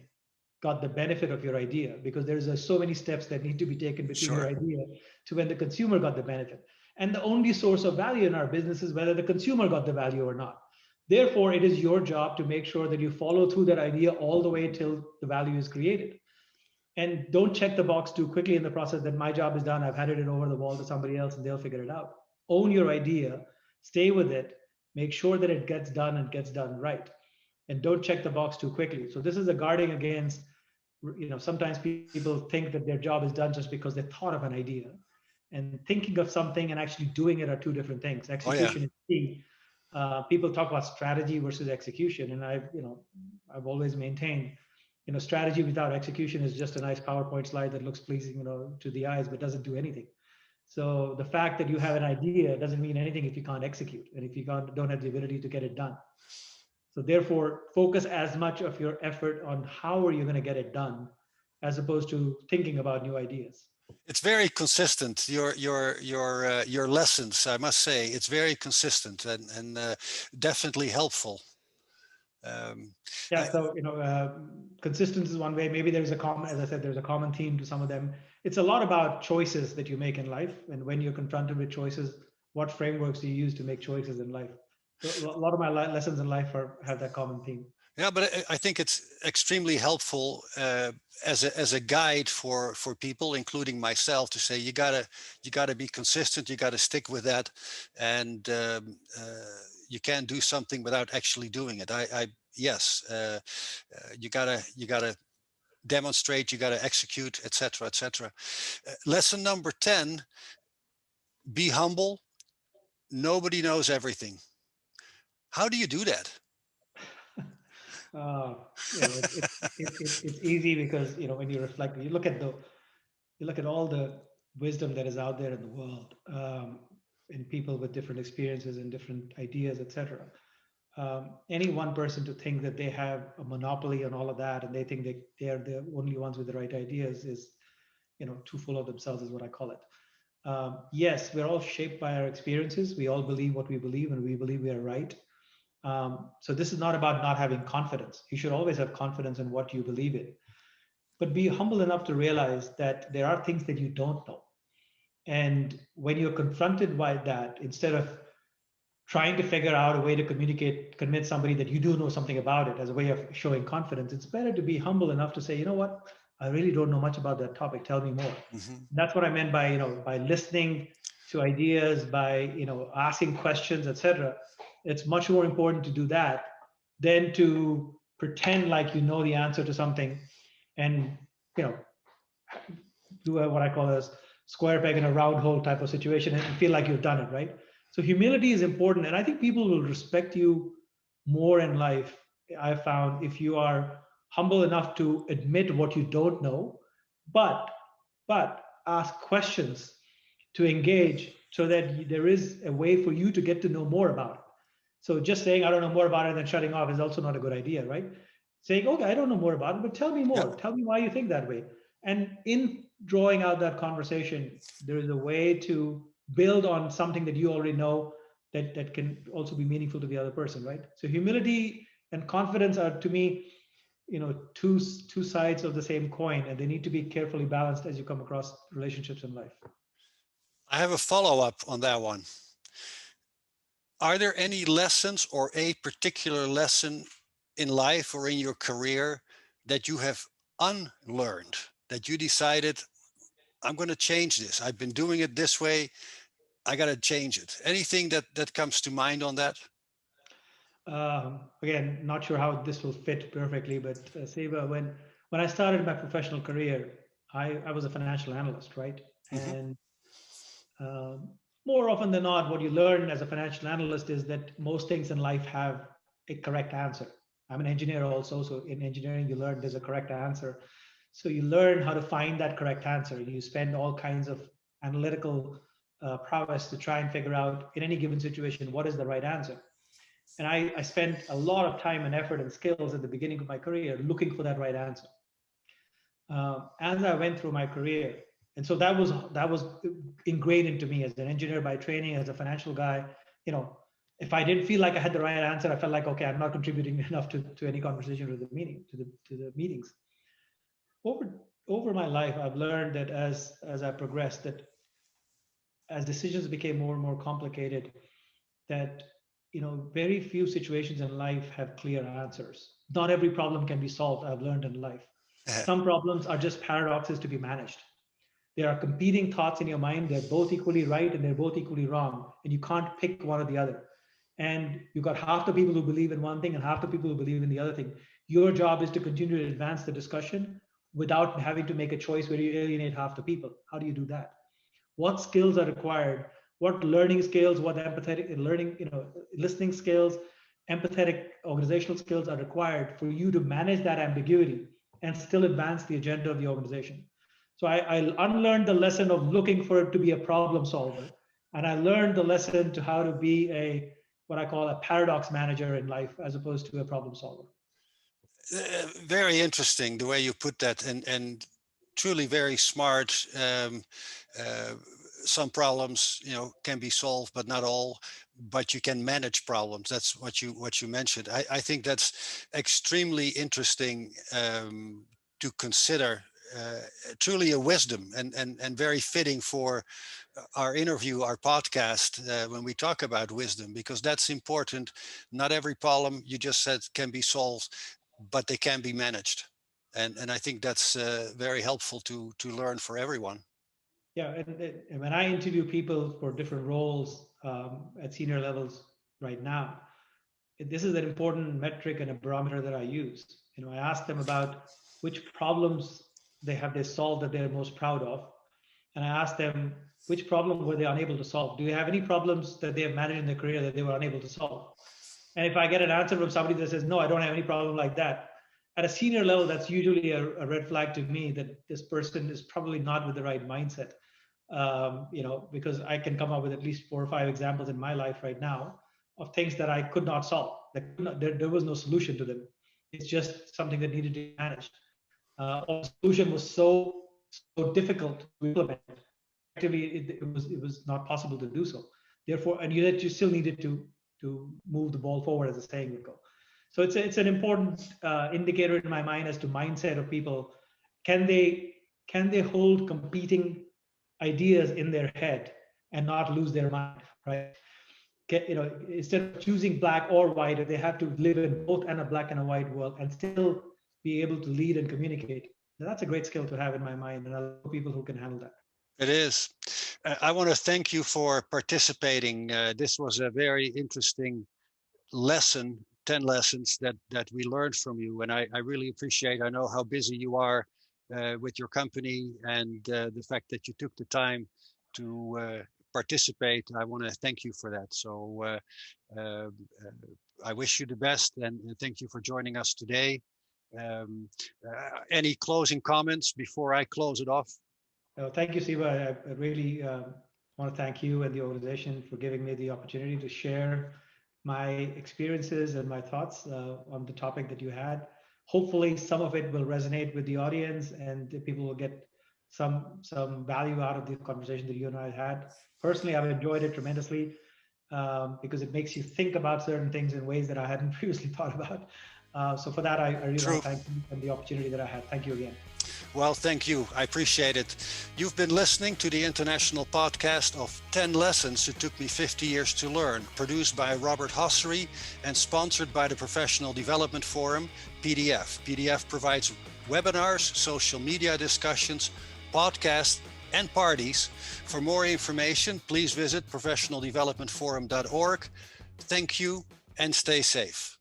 got the benefit of your idea, because there's so many steps that need to be taken between your idea to when the consumer got the benefit. And the only source of value in our business is whether the consumer got the value or not. Therefore, it is your job to make sure that you follow through that idea all the way till the value is created. And don't check the box too quickly in the process that my job is done, I've handed it over the wall to somebody else and they'll figure it out. Own your idea, stay with it, make sure that it gets done and gets done right. And don't check the box too quickly. So this is a guarding against sometimes people think that their job is done just because they thought of an idea, and thinking of something and actually doing it are two different things. Oh yeah. Execution is key. People talk about strategy versus execution, and I've always maintained, strategy without execution is just a nice PowerPoint slide that looks pleasing, to the eyes, but doesn't do anything. So the fact that you have an idea doesn't mean anything if you can't execute and if you don't have the ability to get it done. So therefore, focus as much of your effort on how are you going to get it done, as opposed to thinking about new ideas. It's very consistent. Your lessons, I must say, it's very consistent and definitely helpful. Yeah, so consistency is one way. Maybe there's a common, as I said, there's a common theme to some of them. It's a lot about choices that you make in life, and when you're confronted with choices, what frameworks do you use to make choices in life? So a lot of my lessons in life have that common theme. Yeah, but I think it's extremely helpful as a guide for people, including myself, to say you gotta be consistent, you gotta stick with that, and you can't do something without actually doing it. Yes, you gotta demonstrate, you gotta execute, etc., etc. Lesson number 10: be humble. Nobody knows everything. How do you do that? Uh, it's easy because when you reflect, you look at all the wisdom that is out there in the world, and people with different experiences and different ideas, etc. Any one person to think that they have a monopoly on all of that and they think that they are the only ones with the right ideas is, too full of themselves, is what I call it. Yes, we're all shaped by our experiences. We all believe what we believe, and we believe we are right. So this is not about not having confidence. You should always have confidence in what you believe in, but be humble enough to realize that there are things that you don't know. And when you're confronted by that, instead of trying to figure out a way to convince somebody that you do know something about it as a way of showing confidence, it's better to be humble enough to say, you know what, I really don't know much about that topic. Tell me more. Mm-hmm. That's what I meant by, by listening to ideas, by, asking questions, etc. It's much more important to do that than to pretend like you know the answer to something and, you know, do what I call a square peg in a round hole type of situation and feel like you've done it, right? So humility is important, and I think people will respect you more in life. I've found if you are humble enough to admit what you don't know, but ask questions to engage so that there is a way for you to get to know more about it. So just saying I don't know more about it and then shutting off is also not a good idea, right? Saying, okay, I don't know more about it, but tell me Yeah. more. Tell me why you think that way. And in drawing out that conversation, there is a way to build on something that you already know that can also be meaningful to the other person, right? So humility and confidence are, to me, two sides of the same coin, and they need to be carefully balanced as you come across relationships in life. I have a follow-up on that one. Are there any lessons or a particular lesson in life or in your career that you have unlearned, that you decided, I'm going to change this. I've been doing it this way. I got to change it. Anything that comes to mind on that? Again, not sure how this will fit perfectly, but Siebe, when I started my professional career, I was a financial analyst, right? Mm-hmm. And more often than not, what you learn as a financial analyst is that most things in life have a correct answer. I'm an engineer also, so in engineering, you learn there's a correct answer. So you learn how to find that correct answer. You spend all kinds of analytical prowess to try and figure out in any given situation what is the right answer. And I spent a lot of time and effort and skills at the beginning of my career looking for that right answer. As I went through my career, and so that was ingrained into me as an engineer by training, as a financial guy. You know, if I didn't feel like I had the right answer, I felt like, okay, I'm not contributing enough to any conversation or the meeting to the meetings. Over over my life, I've learned that as I progressed, that as decisions became more and more complicated, that very few situations in life have clear answers. Not every problem can be solved. I've learned in life. Some problems are just paradoxes to be managed. There are competing thoughts in your mind. They're both equally right and they're both equally wrong. And you can't pick one or the other. And you've got half the people who believe in one thing and half the people who believe in the other thing. Your job is to continue to advance the discussion without having to make a choice where you alienate half the people? How do you do that? What skills are required? What learning skills, what empathetic learning, listening skills, empathetic organizational skills are required for you to manage that ambiguity and still advance the agenda of the organization? So I unlearned the lesson of looking for it to be a problem solver. And I learned the lesson to how to be what I call a paradox manager in life as opposed to a problem solver. Very interesting the way you put that, and truly very smart. Some problems, can be solved, but not all. But you can manage problems. That's what you mentioned. I think that's extremely interesting to consider. Truly a wisdom, and very fitting for our interview, our podcast, when we talk about wisdom, because that's important. Not every problem, you just said, can be solved, but they can be managed. And I think that's very helpful to learn for everyone. Yeah, and when I interview people for different roles at senior levels right now, this is an important metric and a barometer that I use. I ask them about which problems they solved that they're most proud of, and I ask them which problem were they unable to solve. Do you have any problems that they have managed in their career that they were unable to solve? And if I get an answer from somebody that says, no, I don't have any problem like that, at a senior level, that's usually a red flag to me that this person is probably not with the right mindset. Because I can come up with at least 4 or 5 examples in my life right now of things that I could not solve. There was no solution to them. It's just something that needed to be managed. Or the solution was so difficult to implement. Effectively, it was not possible to do so. Therefore, and you still needed to move the ball forward, as the saying would go. So it's an important indicator in my mind as to mindset of people. Can they hold competing ideas in their head and not lose their mind, right? Instead of choosing black or white, if they have to live in both and a black and a white world and still be able to lead and communicate, that's a great skill to have in my mind, and I love people who can handle that. It is. I want to thank you for participating. This was a very interesting lesson, 10 lessons that we learned from you. And I really appreciate, I know how busy you are with your company, and the fact that you took the time to participate. I want to thank you for that. So I wish you the best, and thank you for joining us today. Any closing comments before I close it off? Thank you, Siebe. I really want to thank you and the organization for giving me the opportunity to share my experiences and my thoughts on the topic that you had. Hopefully, some of it will resonate with the audience, and people will get some value out of the conversation that you and I had. Personally, I've enjoyed it tremendously because it makes you think about certain things in ways that I hadn't previously thought about. So for that, I really want to thank you and the opportunity that I had. Thank you again. Well, thank you. I appreciate it. You've been listening to the international podcast of 10 Lessons It Took Me 50 Years to Learn, produced by Robert Hossery and sponsored by the Professional Development Forum, PDF. PDF provides webinars, social media discussions, podcasts, and parties. For more information, please visit professionaldevelopmentforum.org. Thank you, and stay safe.